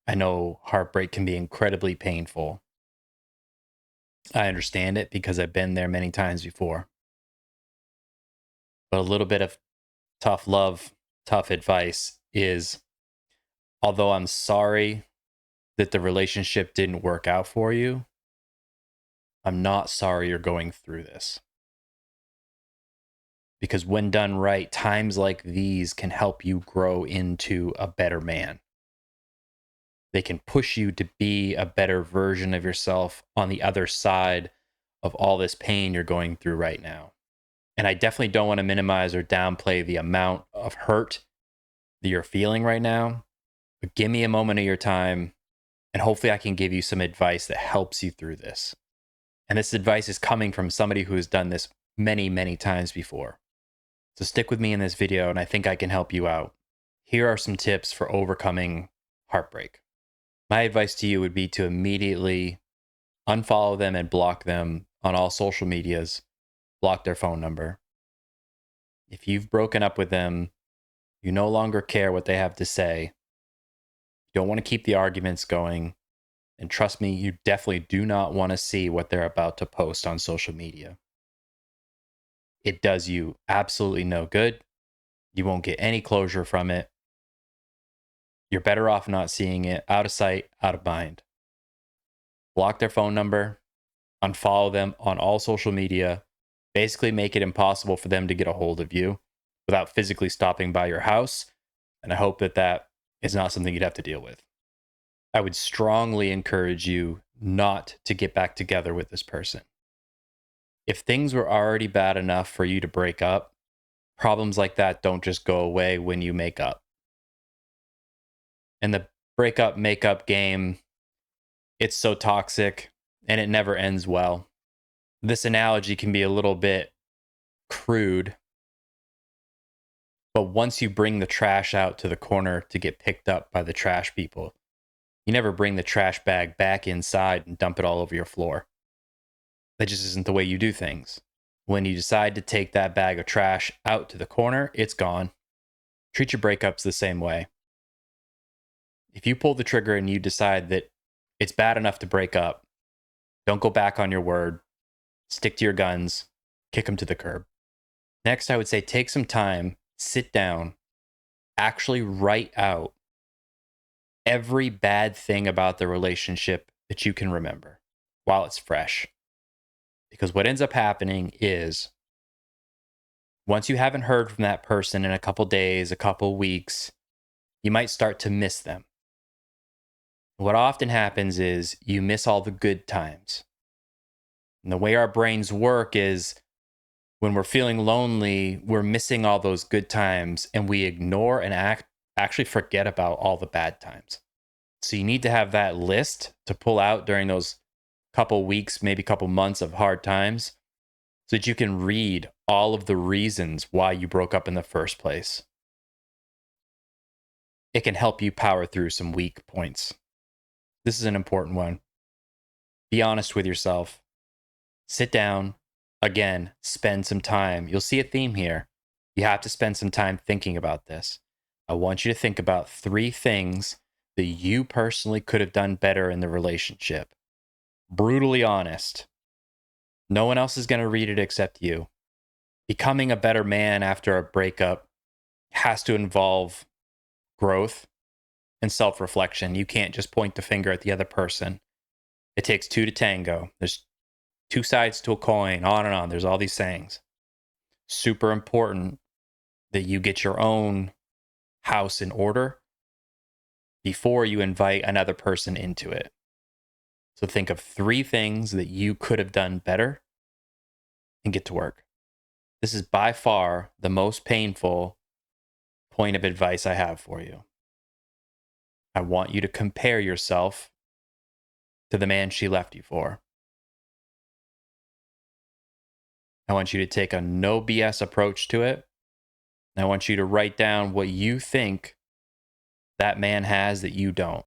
I know heartbreak can be incredibly painful. I understand it because I've been there many times before. But a little bit of tough love, tough advice is, although I'm sorry that the relationship didn't work out for you, I'm not sorry you're going through this. Because when done right, times like these can help you grow into a better man. They can push you to be a better version of yourself on the other side of all this pain you're going through right now. And I definitely don't want to minimize or downplay the amount of hurt that you're feeling right now. But give me a moment of your time, and hopefully I can give you some advice that helps you through this. And this advice is coming from somebody who has done this many, many times before. So stick with me in this video, and I think I can help you out. Here are some tips for overcoming heartbreak. My advice to you would be to immediately unfollow them and block them on all social medias, block their phone number. If you've broken up with them, you no longer care what they have to say. You don't want to keep the arguments going. And trust me, you definitely do not want to see what they're about to post on social media. It does you absolutely no good. You won't get any closure from it. You're better off not seeing it, out of sight, out of mind. Block their phone number, unfollow them on all social media, basically make it impossible for them to get a hold of you without physically stopping by your house. And I hope that that is not something you'd have to deal with. I would strongly encourage you not to get back together with this person. If things were already bad enough for you to break up, problems like that don't just go away when you make up. And the breakup makeup game, it's so toxic and it never ends well. This analogy can be a little bit crude, but once you bring the trash out to the corner to get picked up by the trash people, you never bring the trash bag back inside and dump it all over your floor. That just isn't the way you do things. When you decide to take that bag of trash out to the corner, it's gone. Treat your breakups the same way. If you pull the trigger and you decide that it's bad enough to break up, don't go back on your word. Stick to your guns. Kick them to the curb. Next, I would say take some time, sit down, actually write out every bad thing about the relationship that you can remember while it's fresh. Because what ends up happening is once you haven't heard from that person in a couple days, a couple weeks, you might start to miss them. What often happens is you miss all the good times. And the way our brains work is when we're feeling lonely, we're missing all those good times and we ignore and actually forget about all the bad times. So you need to have that list to pull out during those couple weeks, maybe couple months of hard times so that you can read all of the reasons why you broke up in the first place. It can help you power through some weak points. This is an important one. Be honest with yourself. Sit down. Again, spend some time. You'll see a theme here. You have to spend some time thinking about this. I want you to think about 3 things that you personally could have done better in the relationship. Brutally honest. No one else is going to read it except you. Becoming a better man after a breakup has to involve growth and self-reflection. You can't just point the finger at the other person. It takes 2 to tango. There's 2 sides to a coin, on and on. There's all these sayings. Super important that you get your own house in order before you invite another person into it. So think of 3 things that you could have done better and get to work. This is by far the most painful point of advice I have for you. I want you to compare yourself to the man she left you for. I want you to take a no BS approach to it. I want you to write down what you think that man has that you don't.